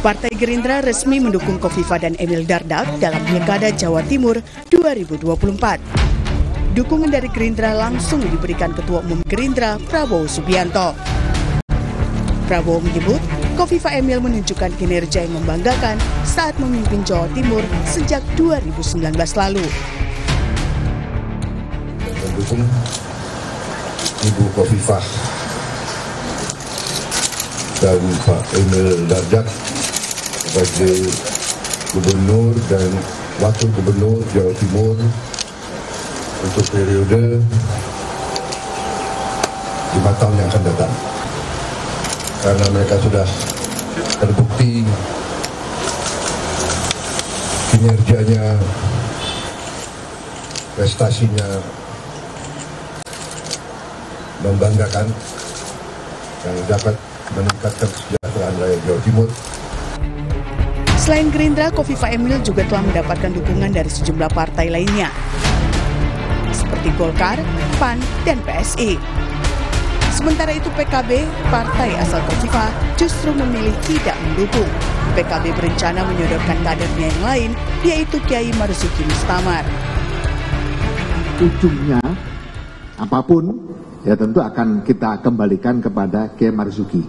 Partai Gerindra resmi mendukung Kofifa dan Emil Dardak dalam Pilkada Jawa Timur 2024. Dukungan dari Gerindra langsung diberikan Ketua Umum Gerindra Prabowo Subianto. Prabowo menyebut Kofifa Emil menunjukkan kinerja yang membanggakan saat memimpin Jawa Timur sejak 2019 lalu. Mendukung Ibu Kofifa dan Pak Emil Dardak sebagai Gubernur dan Wakil Gubernur Jawa Timur untuk periode 5 tahun yang akan datang. Karena mereka sudah terbukti kinerjanya, prestasinya membanggakan yang dapat meningkatkan kesejahteraan rakyat Jawa Timur. Selain Gerindra, Kofifa Emil juga telah mendapatkan dukungan dari sejumlah partai lainnya, seperti Golkar, PAN, dan PSI. Sementara itu PKB, partai asal Kofifa, justru memilih tidak mendukung. PKB berencana menyodorkan kadernya yang lain, yaitu Kiai Marzuki Mustamar. Ujungnya, apapun, ya tentu akan kita kembalikan kepada Kiai Marzuki.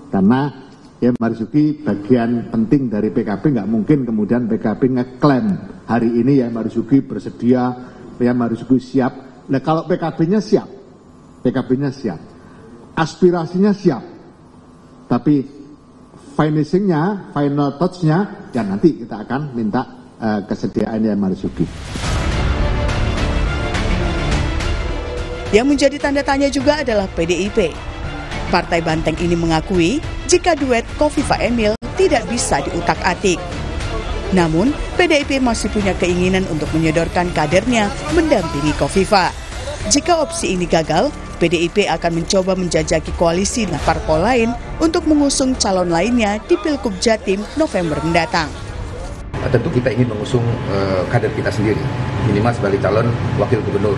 Karena Kiai Marzuki bagian penting dari PKB, nggak mungkin kemudian PKB ngeklaim hari ini Kiai Marzuki bersedia, Kiai Marzuki siap. Nah kalau PKB-nya siap, aspirasinya siap, tapi finishing-nya, final touch-nya, ya nanti kita akan minta kesediaan Kiai Marzuki. Yang menjadi tanda tanya juga adalah PDIP. Partai Banteng ini mengakui jika duet Kofifa Emil tidak bisa diutak-atik. Namun, PDIP masih punya keinginan untuk menyodorkan kadernya mendampingi Kofifa. Jika opsi ini gagal, PDIP akan mencoba menjajaki koalisi parpol lain untuk mengusung calon lainnya di Pilgub Jatim November mendatang. Tentu kita ingin mengusung kader kita sendiri, minimal sebagai calon wakil gubernur.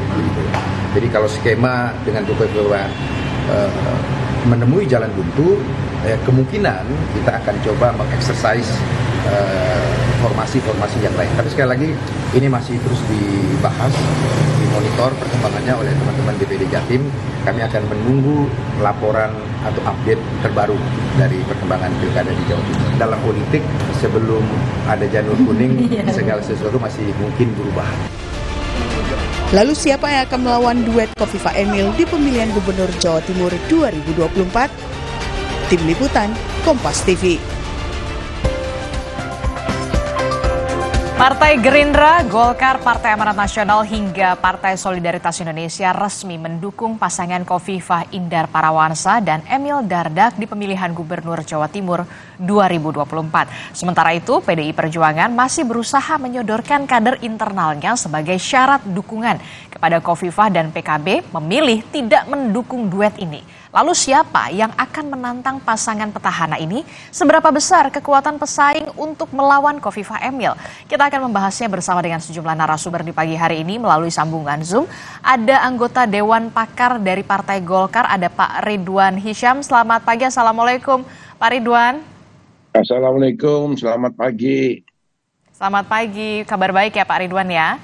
Jadi kalau skema dengan Kofifa menemui jalan buntu, kemungkinan kita akan coba mengeksersis formasi-formasi yang lain. Tapi sekali lagi ini masih terus dibahas, dimonitor perkembangannya oleh teman-teman DPD Jatim. Kami akan menunggu laporan atau update terbaru dari perkembangan pilkada di Jawa Timur. Dalam politik sebelum ada janur kuning, segala sesuatu masih mungkin berubah. Lalu siapa yang akan melawan duet Kofifa Emil di pemilihan Gubernur Jawa Timur 2024? Tim Liputan, Kompas TV. Partai Gerindra, Golkar, Partai Amanat Nasional hingga Partai Solidaritas Indonesia resmi mendukung pasangan Kofifa Indar Parawansa dan Emil Dardak di pemilihan Gubernur Jawa Timur 2024. Sementara itu, PDI Perjuangan masih berusaha menyodorkan kader internalnya sebagai syarat dukungan kepada Kofifa dan PKB memilih tidak mendukung duet ini. Lalu siapa yang akan menantang pasangan petahana ini? Seberapa besar kekuatan pesaing untuk melawan Kofifa Emil? Kita akan membahasnya bersama dengan sejumlah narasumber di pagi hari ini melalui sambungan Zoom. Ada anggota Dewan Pakar dari Partai Golkar, ada Pak Ridwan Hisyam. Selamat pagi, Assalamualaikum Pak Ridwan. Assalamualaikum, selamat pagi. Selamat pagi, kabar baik ya Pak Ridwan ya?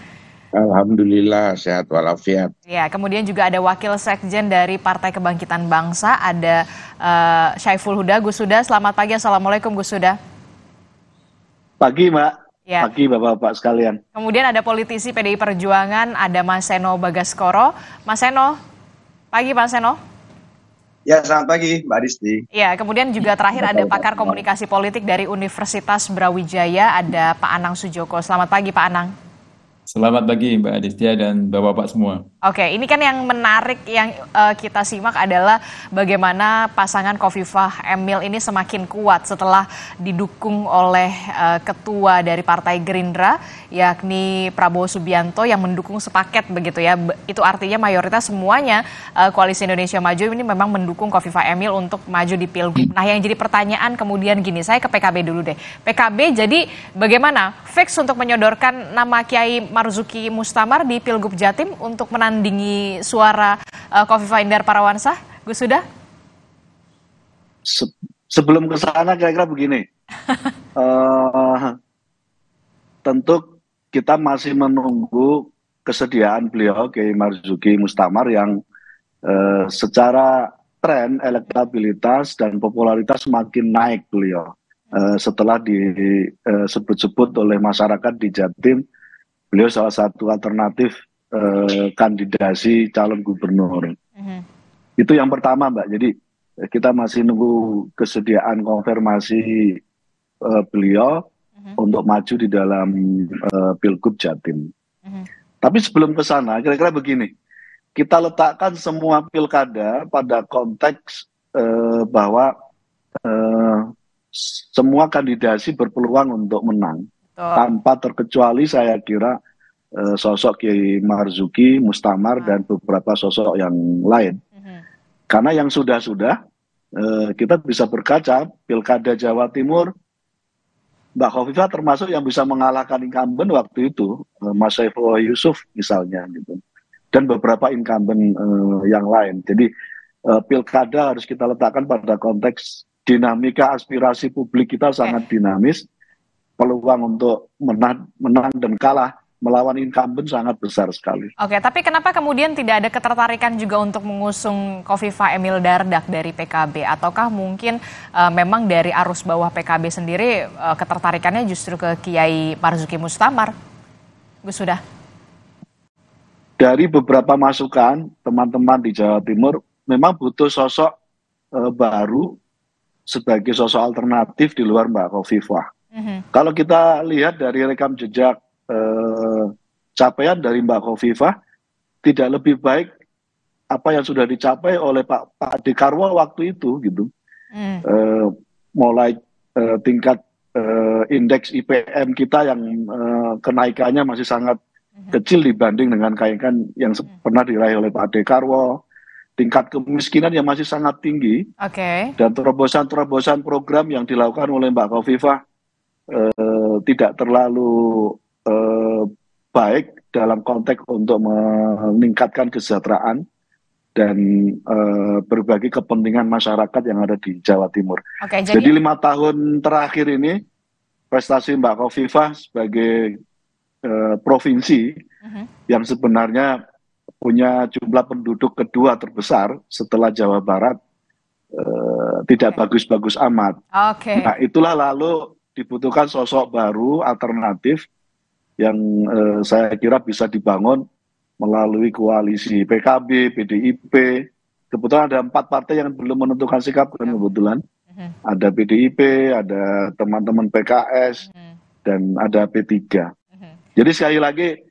Alhamdulillah, sehat walafiat. Ya, kemudian juga ada Wakil Sekjen dari Partai Kebangkitan Bangsa, ada Syaiful Huda, Gus Huda. Selamat pagi, Assalamualaikum Gus Huda. Pagi Mbak, ya. Pagi Bapak-Bapak sekalian. Kemudian ada politisi PDI Perjuangan, ada Mas Seno Bagaskoro. Mas Seno, pagi Pak Seno. Ya, selamat pagi Mbak Disti. Ya, kemudian juga terakhir ada pakar komunikasi politik dari Universitas Brawijaya, ada Pak Anang Sujoko. Selamat pagi Pak Anang. Selamat pagi Mbak Adistia dan Bapak-Bapak semua. Oke, ini kan yang menarik yang kita simak adalah bagaimana pasangan Kofifa Emil ini semakin kuat setelah didukung oleh ketua dari Partai Gerindra, yakni Prabowo Subianto yang mendukung sepaket begitu ya. Itu artinya mayoritas semuanya Koalisi Indonesia Maju ini memang mendukung Kofifa Emil untuk maju di Pilgub. Nah, yang jadi pertanyaan kemudian gini, saya ke PKB dulu deh. PKB jadi bagaimana fix untuk menyodorkan nama Kiai Marzuki Mustamar di Pilgub Jatim untuk menandingi suara Kofifa Indar Parawansa? Gus Huda? Sebelum ke sana kira-kira begini. Tentu kita masih menunggu kesediaan beliau Kiai Marzuki Mustamar yang secara tren elektabilitas dan popularitas semakin naik beliau. Setelah disebut-sebut oleh masyarakat di Jatim, beliau salah satu alternatif kandidasi calon gubernur. Itu yang pertama, Mbak. Jadi kita masih nunggu kesediaan konfirmasi beliau untuk maju di dalam Pilgub Jatim. Tapi sebelum ke sana, kira-kira begini, kita letakkan semua pilkada pada konteks bahwa semua kandidasi berpeluang untuk menang. Tanpa terkecuali saya kira sosok Kiai Marzuki Mustamar dan beberapa sosok yang lain. Karena yang sudah-sudah kita bisa berkaca pilkada Jawa Timur, Mbak Khofifah termasuk yang bisa mengalahkan incumbent waktu itu, Mas Saifullah Yusuf misalnya gitu, dan beberapa incumbent yang lain. Jadi pilkada harus kita letakkan pada konteks dinamika aspirasi publik kita sangat dinamis, peluang untuk menang dan kalah melawan incumbent sangat besar sekali. Oke, tapi kenapa kemudian tidak ada ketertarikan juga untuk mengusung Khofifah Emil Dardak dari PKB? Ataukah mungkin memang dari arus bawah PKB sendiri ketertarikannya justru ke Kiai Marzuki Mustamar? Gus Huda. Dari beberapa masukan teman-teman di Jawa Timur memang butuh sosok baru sebagai sosok alternatif di luar Mbak Khofifah. Kalau kita lihat dari rekam jejak capaian dari Mbak Khofifah, tidak lebih baik apa yang sudah dicapai oleh Pak Dekarwo waktu itu gitu. Mulai tingkat indeks IPM kita yang kenaikannya masih sangat kecil dibanding dengan kenaikan yang pernah diraih oleh Pak Dekarwo, tingkat kemiskinan yang masih sangat tinggi, dan terobosan-terobosan program yang dilakukan oleh Mbak Khofifah tidak terlalu baik dalam konteks untuk meningkatkan kesejahteraan dan berbagai kepentingan masyarakat yang ada di Jawa Timur. Jadi 5 tahun terakhir ini prestasi Mbak Khofifah sebagai provinsi yang sebenarnya punya jumlah penduduk kedua terbesar setelah Jawa Barat tidak bagus-bagus amat. Nah, itulah lalu dibutuhkan sosok baru alternatif yang saya kira bisa dibangun melalui koalisi PKB, PDIP. Kebetulan ada 4 partai yang belum menentukan sikap kan kebetulan. Ada PDIP, ada teman-teman PKS, dan ada P3. Jadi sekali lagi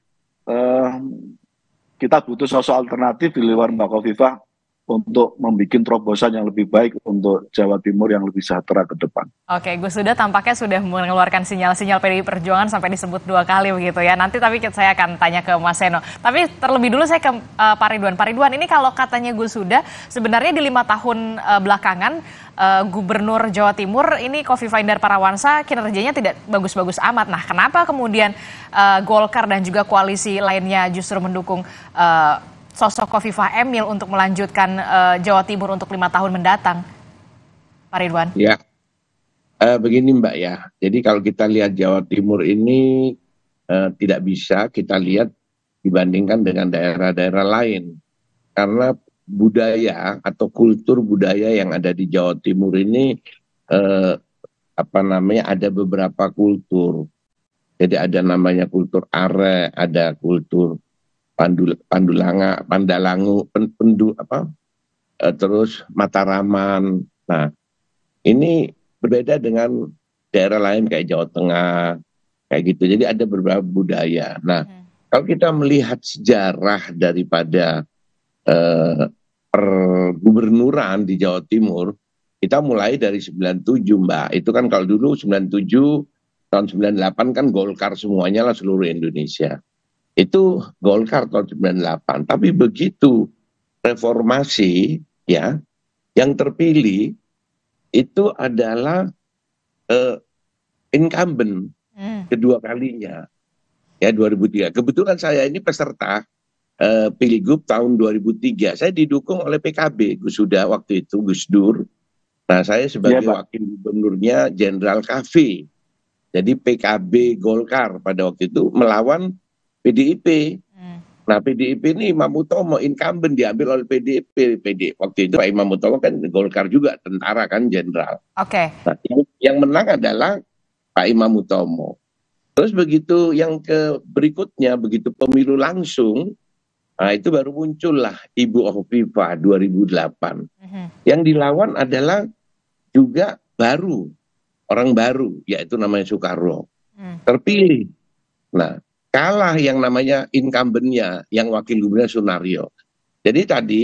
kita butuh sosok alternatif di luar Mbak Khofifah untuk membuat terobosan yang lebih baik untuk Jawa Timur yang lebih sejahtera ke depan. Oke, Gus Huda tampaknya sudah mengeluarkan sinyal-sinyal PDI Perjuangan sampai disebut 2 kali begitu ya. Nanti tapi saya akan tanya ke Mas Seno. Tapi terlebih dulu saya ke Pak Ridwan. Pak Ridwan, ini kalau katanya Gus Huda sebenarnya di 5 tahun belakangan Gubernur Jawa Timur ini Khofifah Indar Parawansa kinerjanya tidak bagus-bagus amat. Nah, kenapa kemudian Golkar dan juga koalisi lainnya justru mendukung sosok Khofifah Emil untuk melanjutkan Jawa Timur untuk 5 tahun mendatang, Pak Ridwan? Ya, begini Mbak ya. Jadi kalau kita lihat Jawa Timur ini tidak bisa kita lihat dibandingkan dengan daerah-daerah lain. Karena budaya atau kultur budaya yang ada di Jawa Timur ini ada beberapa kultur. Jadi ada namanya kultur are, ada kultur Pandalangu, terus Mataraman. Nah, ini berbeda dengan daerah lain kayak Jawa Tengah, kayak gitu. Jadi ada beberapa budaya. Nah, kalau kita melihat sejarah daripada pergubernuran di Jawa Timur, kita mulai dari 97 Mbak. Itu kan kalau dulu 97, tahun 98 kan Golkar semuanya lah seluruh Indonesia. Itu Golkar tahun 98. Tapi begitu reformasi ya, yang terpilih itu adalah incumbent kedua kalinya ya 2003. Kebetulan saya ini peserta Pilgub tahun 2003. Saya didukung oleh PKB, Gus Huda waktu itu, Gus Dur. Nah, saya sebagai wakil gubernurnya Jenderal KV. Jadi PKB Golkar pada waktu itu melawan PDIP. Nah, PDIP ini Imam Utomo incumbent diambil oleh PDIP. Waktu itu Pak Imam Utomo kan Golkar juga, tentara kan, jenderal. Oke. Nah, yang menang adalah Pak Imam Utomo. Terus begitu yang berikutnya, begitu pemilu langsung, nah itu baru muncullah Ibu Hovifah 2008. Yang dilawan adalah juga orang baru, yaitu namanya Soekarwo. Terpilih. Nah, kalah yang namanya incumbent-nya, yang wakil gubernur Sunaryo. Jadi tadi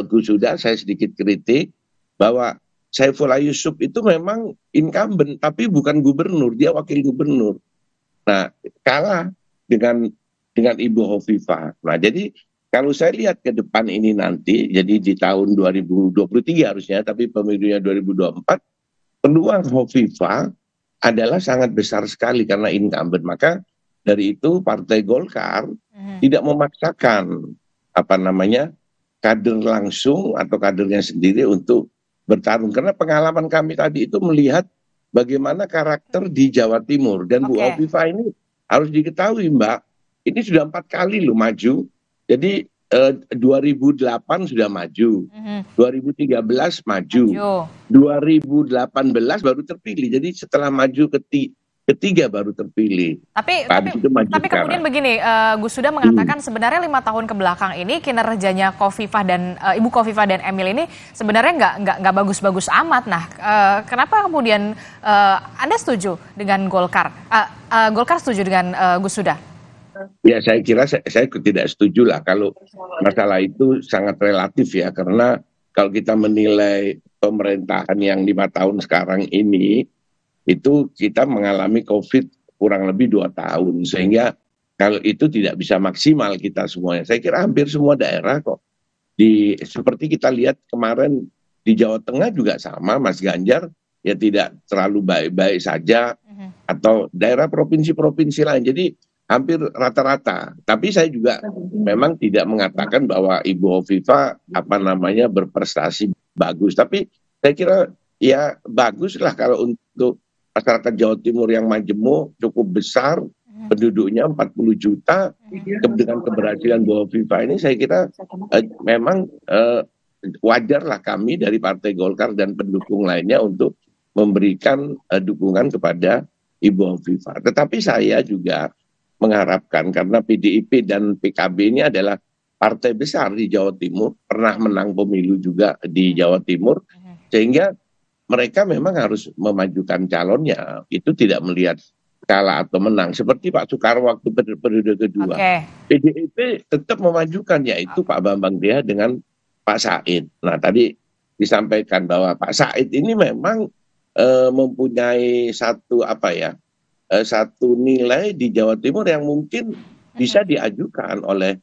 Gus Huda saya sedikit kritik bahwa Saifullah Yusuf itu memang incumbent, tapi bukan gubernur, dia wakil gubernur. Nah, kalah dengan Ibu Hovifah. Nah, jadi kalau saya lihat ke depan ini nanti, jadi di tahun 2023 harusnya, tapi pemilunya 2024, peluang Hovifah adalah sangat besar sekali karena incumbent. Maka dari itu Partai Golkar tidak memaksakan kader langsung atau kadernya sendiri untuk bertarung. Karena pengalaman kami tadi itu melihat bagaimana karakter di Jawa Timur. Dan Bu Hovifah ini harus diketahui, Mbak, ini sudah 4 kali loh maju. Jadi 2008 sudah maju, 2013 maju, 2018 baru terpilih. Jadi setelah maju ketiga baru terpilih. Tapi kemudian begini, Gus Huda mengatakan sebenarnya 5 tahun ke belakang ini kinerjanya Hovifah dan Ibu Hovifah dan Emil ini sebenarnya nggak bagus-bagus amat. Nah, kenapa kemudian Anda setuju dengan Golkar? Golkar setuju dengan Gus Huda? Ya, saya kira saya tidak setuju lah kalau masalah itu sangat relatif ya, karena kalau kita menilai pemerintahan yang 5 tahun sekarang ini, itu kita mengalami COVID kurang lebih 2 tahun, sehingga kalau itu tidak bisa maksimal kita semuanya. Saya kira hampir semua daerah kok. Seperti kita lihat kemarin di Jawa Tengah juga sama, Mas Ganjar ya tidak terlalu baik-baik saja, atau daerah provinsi-provinsi lain. Jadi hampir rata-rata. Tapi saya juga memang tidak mengatakan bahwa Ibu Hovifah berprestasi bagus. Tapi saya kira ya baguslah kalau untuk masyarakat Jawa Timur yang majemuk cukup besar, penduduknya 40 juta, dengan keberhasilan Bu Hovifah ini saya kira memang wajarlah kami dari Partai Golkar dan pendukung lainnya untuk memberikan dukungan kepada Ibu Hovifah. Tetapi saya juga mengharapkan, karena PDIP dan PKB ini adalah partai besar di Jawa Timur, pernah menang pemilu juga di Jawa Timur, sehingga mereka memang harus memajukan calonnya. Itu tidak melihat kalah atau menang. Seperti Pak Soekarwo waktu periode kedua. PDIP tetap memajukan, yaitu Pak Bambang Deha dengan Pak Said. Nah, tadi disampaikan bahwa Pak Said ini memang mempunyai satu nilai di Jawa Timur yang mungkin bisa diajukan oleh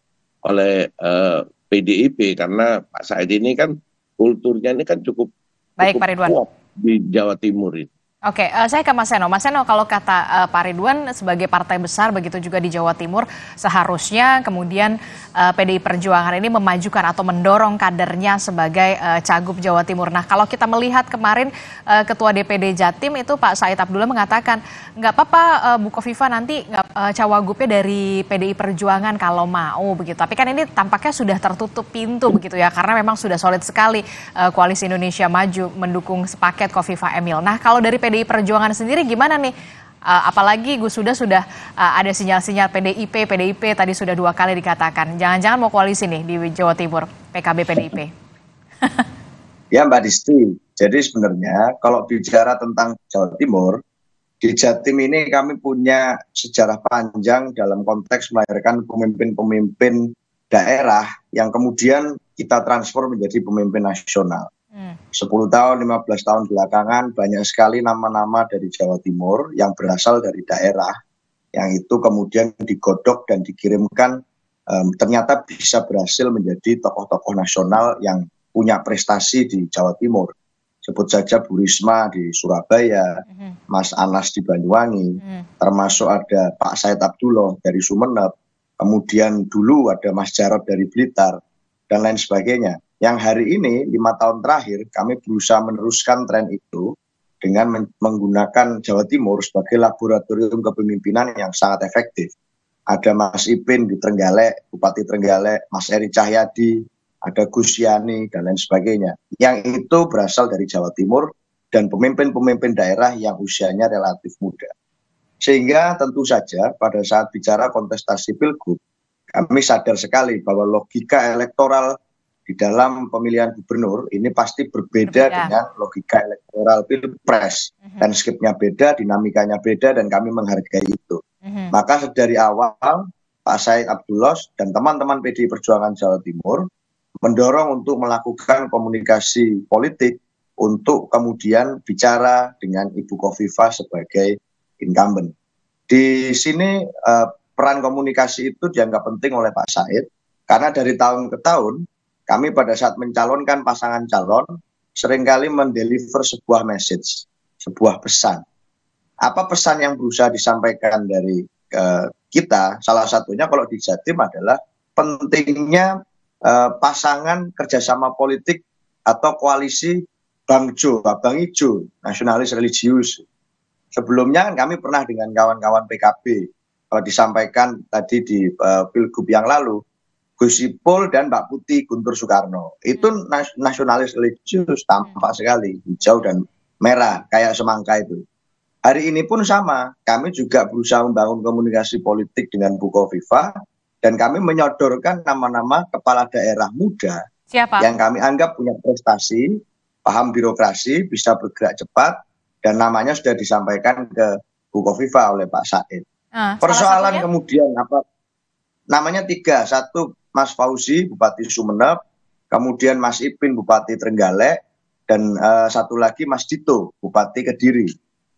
PDIP, karena Pak Said ini kan kulturnya ini kan cukup Pak Ridwan kuat di Jawa Timur itu. Oke, saya ke Mas Seno. Mas Seno, kalau kata Pak Ridwan sebagai partai besar begitu juga di Jawa Timur, seharusnya kemudian PDI Perjuangan ini memajukan atau mendorong kadernya sebagai cagup Jawa Timur. Nah, kalau kita melihat kemarin Ketua DPD Jatim itu Pak Said Abdullah mengatakan nggak apa-apa Bu Hovifah nanti cawagupnya dari PDI Perjuangan kalau mau begitu. Tapi kan ini tampaknya sudah tertutup pintu begitu ya, karena memang sudah solid sekali Koalisi Indonesia Maju mendukung sepaket Hovifah Emil. Nah, kalau dari PDI Perjuangan sendiri gimana nih? Apalagi Gus Huda sudah ada sinyal-sinyal PDIP tadi sudah 2 kali dikatakan. Jangan-jangan mau koalisi nih di Jawa Timur, PKB PDIP. Ya Mbak Disti, jadi sebenarnya kalau bicara tentang Jawa Timur, di Jatim ini kami punya sejarah panjang dalam konteks melahirkan pemimpin-pemimpin daerah yang kemudian kita transfer menjadi pemimpin nasional. 10 tahun, 15 tahun belakangan banyak sekali nama-nama dari Jawa Timur yang berasal dari daerah, yang itu kemudian digodok dan dikirimkan, ternyata bisa berhasil menjadi tokoh-tokoh nasional yang punya prestasi di Jawa Timur. Sebut saja Bu Risma di Surabaya, Mas Anas di Banyuwangi, termasuk ada Pak Said Abdullah dari Sumeneb, kemudian dulu ada Mas Jarod dari Blitar, dan lain sebagainya. Yang hari ini 5 tahun terakhir kami berusaha meneruskan tren itu dengan menggunakan Jawa Timur sebagai laboratorium kepemimpinan yang sangat efektif. Ada Mas Ipin di Trenggalek, Bupati Trenggalek, Mas Eri Cahyadi, ada Gus Yani, dan lain sebagainya. Yang itu berasal dari Jawa Timur dan pemimpin-pemimpin daerah yang usianya relatif muda. Sehingga tentu saja pada saat bicara kontestasi pilgub, kami sadar sekali bahwa logika elektoral di dalam pemilihan gubernur ini pasti berbeda dengan logika elektoral pilpres. Landscape-nya beda, dinamikanya beda, dan kami menghargai itu. Maka dari awal Pak Said Abdullos dan teman-teman PDI Perjuangan Jawa Timur mendorong untuk melakukan komunikasi politik untuk kemudian bicara dengan Ibu Khofifah sebagai incumbent. Di sini peran komunikasi itu dianggap penting oleh Pak Said karena dari tahun ke tahun kami pada saat mencalonkan pasangan calon seringkali mendeliver sebuah message, sebuah pesan. Apa pesan yang berusaha disampaikan dari kita? Salah satunya kalau di Jatim adalah pentingnya pasangan kerjasama politik atau koalisi Bang Ijo, nasionalis religius. Sebelumnya kan kami pernah dengan kawan-kawan PKB, kalau disampaikan tadi di pilgub yang lalu, Gus Ipul dan Mbak Putih Guntur Soekarno. Itu nasionalis religius, tampak sekali, hijau dan merah, kayak semangka itu. Hari ini pun sama, kami juga berusaha membangun komunikasi politik dengan Bu Khofifah, dan kami menyodorkan nama-nama kepala daerah muda. Siapa? Yang kami anggap punya prestasi, paham birokrasi, bisa bergerak cepat, dan namanya sudah disampaikan ke Bu Khofifah oleh Pak Said. Persoalan kemudian apa? Namanya 3, 1 Mas Fauzi, Bupati Sumeneb, kemudian Mas Ipin, Bupati Trenggalek, dan 1 lagi Mas Dito, Bupati Kediri.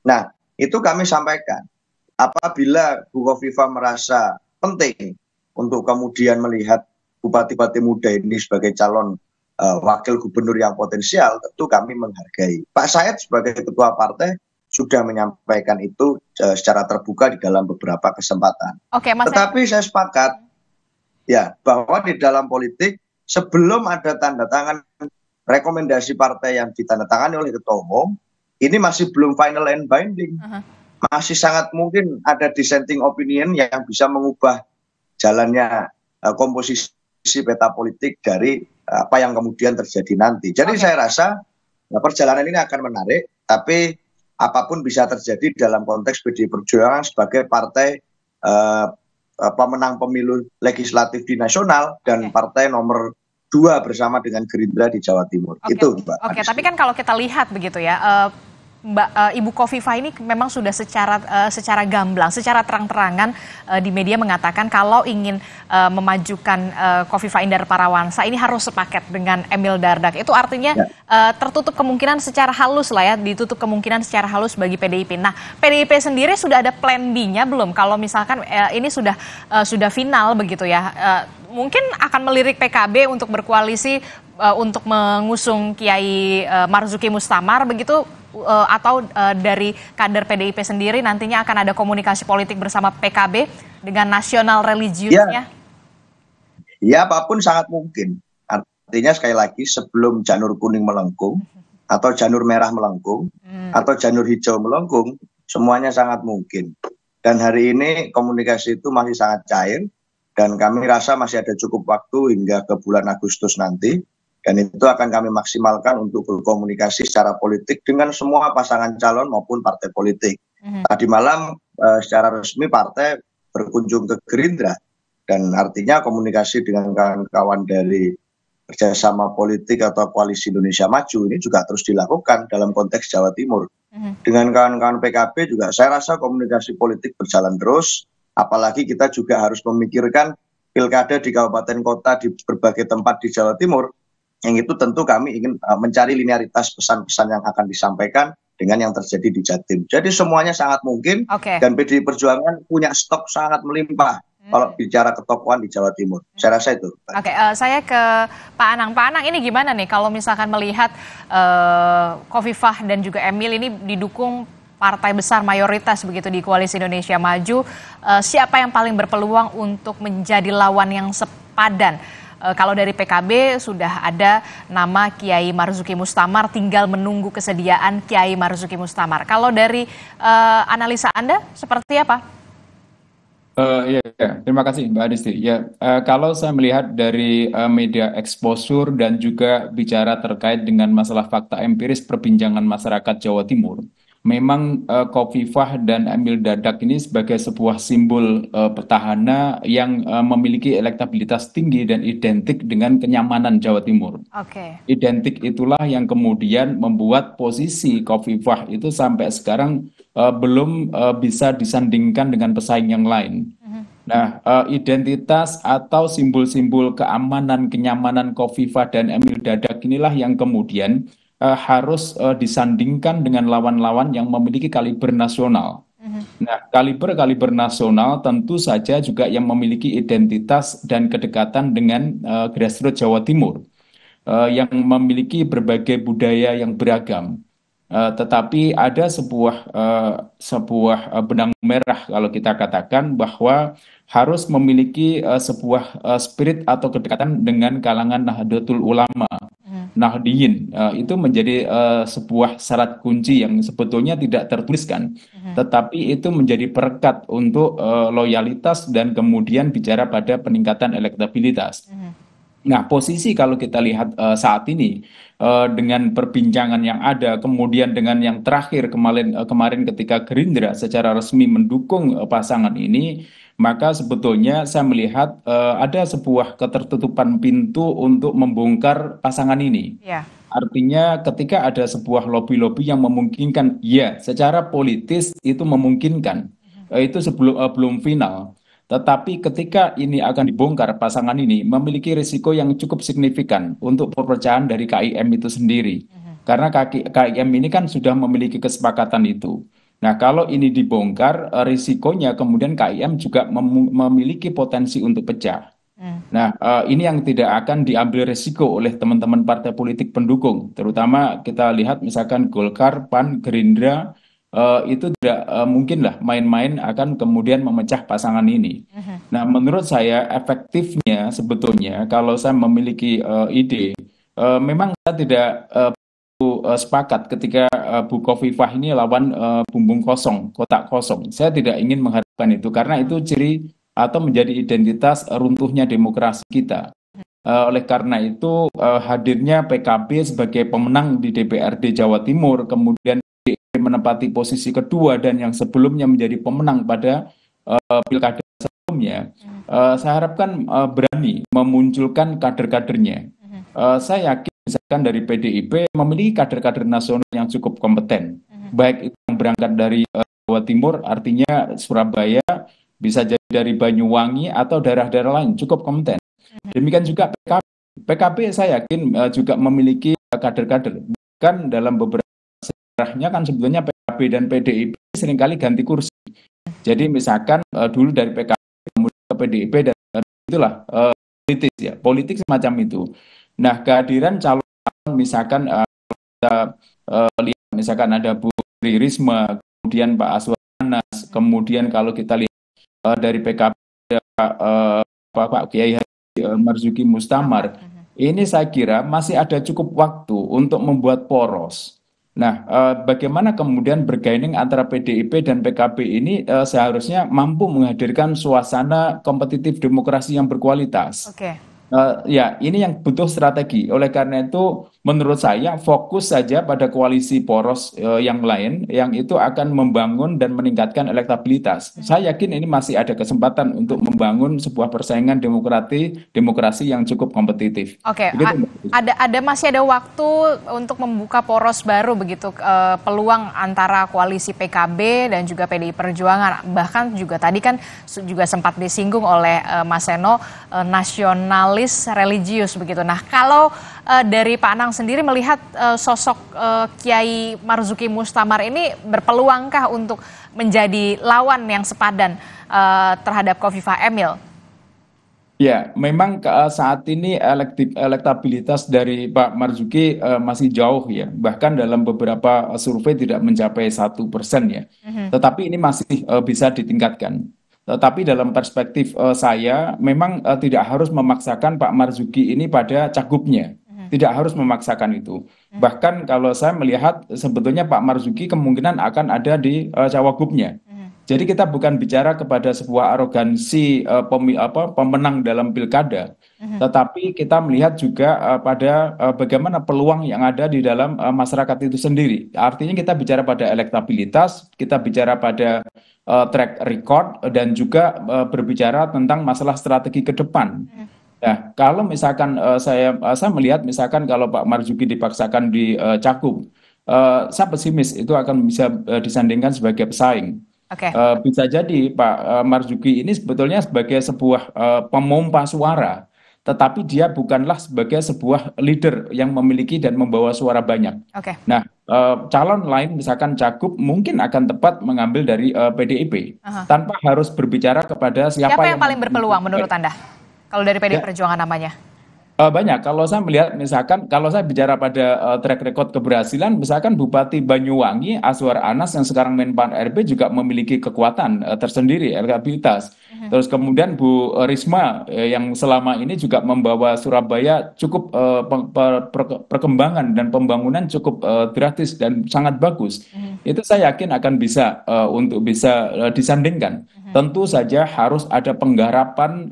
Nah, itu kami sampaikan. Apabila Bu Khofifah merasa penting untuk kemudian melihat bupati-bupati muda ini sebagai calon wakil gubernur yang potensial, tentu kami menghargai. Pak Said sebagai ketua partai sudah menyampaikan itu secara terbuka di dalam beberapa kesempatan. Oke, Mas. Tetapi saya sepakat ya bahwa di dalam politik sebelum ada tanda tangan rekomendasi partai yang ditandatangani oleh ketua umum, ini masih belum final and binding. Masih sangat mungkin ada dissenting opinion yang bisa mengubah jalannya komposisi peta politik dari apa yang kemudian terjadi nanti. Jadi saya rasa perjalanan ini akan menarik, tapi apapun bisa terjadi dalam konteks PDI Perjuangan sebagai partai pemenang pemilu legislatif di nasional dan partai nomor 2 bersama dengan Gerindra di Jawa Timur. Itu, Mbak. Oke, tapi kan kalau kita lihat begitu ya, Ibu Khofifah ini memang sudah secara gamblang, secara terang-terangan di media mengatakan kalau ingin memajukan Khofifah Indar Parawansa ini harus sepaket dengan Emil Dardak. Itu artinya tertutup kemungkinan secara halus lah ya, ditutup kemungkinan secara halus bagi PDIP. Nah, PDIP sendiri sudah ada plan B-nya belum? Kalau misalkan ini sudah final begitu ya, mungkin akan melirik PKB untuk berkoalisi untuk mengusung Kiai Marzuki Mustamar begitu, atau dari kader PDIP sendiri nantinya akan ada komunikasi politik bersama PKB dengan nasional religiusnya? Ya, apapun sangat mungkin. Artinya sekali lagi sebelum janur kuning melengkung atau janur merah melengkung atau janur hijau melengkung, semuanya sangat mungkin. Dan hari ini komunikasi itu masih sangat cair dan kami rasa masih ada cukup waktu hingga ke bulan Agustus nanti. Dan itu akan kami maksimalkan untuk berkomunikasi secara politik dengan semua pasangan calon maupun partai politik. Tadi malam secara resmi partai berkunjung ke Gerindra. Dan artinya komunikasi dengan kawan-kawan dari kerjasama politik atau koalisi Indonesia Maju ini juga terus dilakukan dalam konteks Jawa Timur. Dengan kawan-kawan PKB juga saya rasa komunikasi politik berjalan terus. Apalagi kita juga harus memikirkan pilkada di kabupaten kota di berbagai tempat di Jawa Timur. Yang itu tentu kami ingin mencari linearitas pesan-pesan yang akan disampaikan dengan yang terjadi di Jatim. Jadi semuanya sangat mungkin dan PDI Perjuangan punya stok sangat melimpah kalau bicara ketokohan di Jawa Timur. Saya rasa itu. Oke, saya ke Pak Anang. Pak Anang, ini gimana nih kalau misalkan melihat Khofifah dan juga Emil ini didukung partai besar mayoritas begitu di Koalisi Indonesia Maju, siapa yang paling berpeluang untuk menjadi lawan yang sepadan Kalau dari PKB sudah ada nama Kiai Marzuki Mustamar, tinggal menunggu kesediaan Kiai Marzuki Mustamar. Kalau dari analisa Anda seperti apa? Iya, terima kasih Mbak Adisti. Ya, kalau saya melihat dari media exposure dan juga bicara terkait dengan masalah fakta empiris perbincangan masyarakat Jawa Timur, memang Khofifah dan Emil Dardak ini sebagai sebuah simbol petahana yang memiliki elektabilitas tinggi dan identik dengan kenyamanan Jawa Timur. Oke. Identik itulah yang kemudian membuat posisi Khofifah itu sampai sekarang belum bisa disandingkan dengan pesaing yang lain. Nah, identitas atau simbol-simbol keamanan, kenyamanan Khofifah dan Emil Dardak inilah yang kemudian harus disandingkan dengan lawan-lawan yang memiliki kaliber nasional. Nah, kaliber nasional tentu saja juga yang memiliki identitas dan kedekatan dengan grassroots Jawa Timur, yang memiliki berbagai budaya yang beragam. Tetapi ada sebuah benang merah kalau kita katakan bahwa harus memiliki sebuah spirit atau kedekatan dengan kalangan Nahdlatul Ulama, Nahdiyin. Itu menjadi sebuah syarat kunci yang sebetulnya tidak tertuliskan, tetapi itu menjadi perekat untuk loyalitas dan kemudian bicara pada peningkatan elektabilitas. Nah, posisi kalau kita lihat saat ini dengan perbincangan yang ada, kemudian dengan yang terakhir kemarin ketika Gerindra secara resmi mendukung pasangan ini, maka sebetulnya saya melihat ada sebuah ketertutupan pintu untuk membongkar pasangan ini. Ya. Artinya ketika ada sebuah lobby-lobby yang memungkinkan, ya secara politis itu memungkinkan, itu belum final. Tetapi ketika ini akan dibongkar, pasangan ini memiliki risiko yang cukup signifikan untuk perpecahan dari KIM itu sendiri. Karena KIM ini kan sudah memiliki kesepakatan itu. Nah, kalau ini dibongkar, risikonya kemudian KIM juga memiliki potensi untuk pecah. Nah, ini yang tidak akan diambil risiko oleh teman-teman partai politik pendukung. Terutama kita lihat misalkan Golkar, PAN, Gerindra, itu tidak mungkin lah main-main akan kemudian memecah pasangan ini. Nah, menurut saya efektifnya sebetulnya kalau saya memiliki ide, memang saya tidak sepakat ketika Bu Khofifah ini lawan bumbung kosong, kotak kosong. Saya tidak ingin mengharapkan itu karena itu ciri atau menjadi identitas runtuhnya demokrasi kita. Oleh karena itu hadirnya PKB sebagai pemenang di DPRD Jawa Timur, kemudian menempati posisi kedua dan yang sebelumnya menjadi pemenang pada pilkada sebelumnya, saya harapkan berani memunculkan kader-kadernya. Saya yakin misalkan dari PDIP memiliki kader-kader nasional yang cukup kompeten, baik itu yang berangkat dari Jawa Timur, artinya Surabaya, bisa jadi dari Banyuwangi atau daerah-daerah lain cukup kompeten. Demikian juga PKB. PKB saya yakin juga memiliki kader-kader. Bahkan dalam beberapa sejarahnya kan sebetulnya PKB dan PDIP seringkali ganti kursi. Jadi misalkan dulu dari PKB kemudian ke PDIP dan itulah politik ya, politik semacam itu. Nah, kehadiran calon misalkan kita lihat misalkan ada Bu Tri Risma, kemudian Pak Aswar Anas, kemudian kalau kita lihat dari PKB ada Pak Kiai Marzuki Mustamar. Ini saya kira masih ada cukup waktu untuk membuat poros. Nah, bagaimana kemudian bergaining antara PDIP dan PKB ini seharusnya mampu menghadirkan suasana kompetitif demokrasi yang berkualitas. Oke. Ya, ini yang butuh strategi. Oleh karena itu, menurut saya fokus saja pada koalisi poros yang lain, yang itu akan membangun dan meningkatkan elektabilitas. Saya yakin ini masih ada kesempatan untuk membangun sebuah persaingan demokrasi yang cukup kompetitif. Oke, Begitu, masih ada waktu untuk membuka poros baru begitu, peluang antara koalisi PKB dan juga PDI Perjuangan. Bahkan juga tadi kan juga sempat disinggung oleh Mas Seno, nasionalis religius begitu. Nah, kalau dari Pak Anang sendiri melihat sosok Kiai Marzuki Mustamar ini berpeluangkah untuk menjadi lawan yang sepadan terhadap Khofifah Emil? Ya, memang saat ini elektabilitas dari Pak Marzuki masih jauh ya. Bahkan dalam beberapa survei tidak mencapai 1% ya. Tetapi ini masih bisa ditingkatkan. Tetapi dalam perspektif saya, memang tidak harus memaksakan Pak Marzuki ini pada cagupnya. Tidak harus memaksakan itu. Bahkan kalau saya melihat sebetulnya Pak Marzuki kemungkinan akan ada di cawagupnya. Jadi kita bukan bicara kepada sebuah arogansi pemenang dalam pilkada, tetapi kita melihat juga pada bagaimana peluang yang ada di dalam masyarakat itu sendiri. Artinya kita bicara pada elektabilitas, kita bicara pada track record, dan juga berbicara tentang masalah strategi ke depan. Nah, kalau misalkan saya melihat misalkan kalau Pak Marzuki dipaksakan di Cakup, saya pesimis itu akan bisa disandingkan sebagai pesaing. Bisa jadi Pak Marzuki ini sebetulnya sebagai sebuah pemompa suara, tetapi dia bukanlah sebagai sebuah leader yang memiliki dan membawa suara banyak. Nah, calon lain misalkan Cagup mungkin akan tepat mengambil dari PDIP tanpa harus berbicara kepada siapa yang paling berpeluang menurut Anda? Kalau dari PDI Perjuangan namanya? Banyak. Kalau saya melihat misalkan, kalau saya bicara pada track record keberhasilan, misalkan Bupati Banyuwangi, Azwar Anas yang sekarang Menpan RB juga memiliki kekuatan tersendiri, elektabilitas. Terus kemudian Bu Risma yang selama ini juga membawa Surabaya cukup perkembangan dan pembangunan cukup drastis dan sangat bagus. Itu saya yakin akan bisa untuk bisa disandingkan. Tentu saja harus ada penggarapan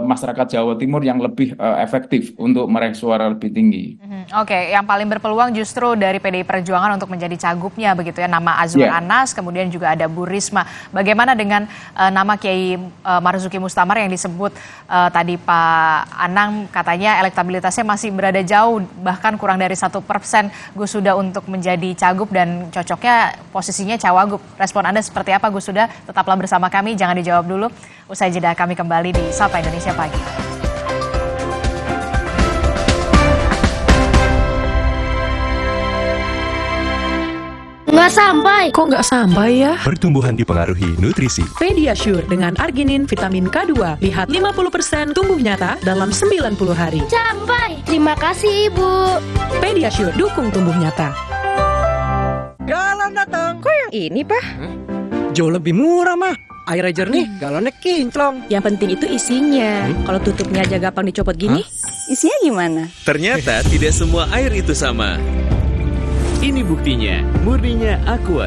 masyarakat Jawa Timur yang lebih efektif untuk meraih suara lebih tinggi. Yang paling berpeluang justru dari PDI Perjuangan untuk menjadi cagupnya begitu ya, nama Azwar Anas, kemudian juga ada Bu Risma. Bagaimana dengan nama Kiai Marzuki Mustamar yang disebut tadi Pak Anang, katanya elektabilitasnya masih berada jauh, bahkan kurang dari 1% Gus Huda untuk menjadi cagup dan cocoknya posisinya cawagup. Respon Anda seperti apa Gus Huda? Tetaplah bersama kami, jangan dijawab dulu. Usai jeda kami kembali di Sapa Indonesia Pagi. Nggak sampai. Kok nggak sampai ya? Pertumbuhan dipengaruhi nutrisi. Pediasure dengan arginin vitamin K2. Lihat 50% tumbuh nyata dalam 90 hari. Sampai. Terima kasih Ibu. Pediasure dukung tumbuh nyata. Galon datang. Kok yang ini, Pak? Jauh lebih murah, mah. Airnya jernih, galonnya kinclong. Yang penting itu isinya. Kalau tutupnya aja gampang dicopot gini, isinya gimana? Ternyata tidak semua air itu sama. Ini buktinya, murninya Aqua.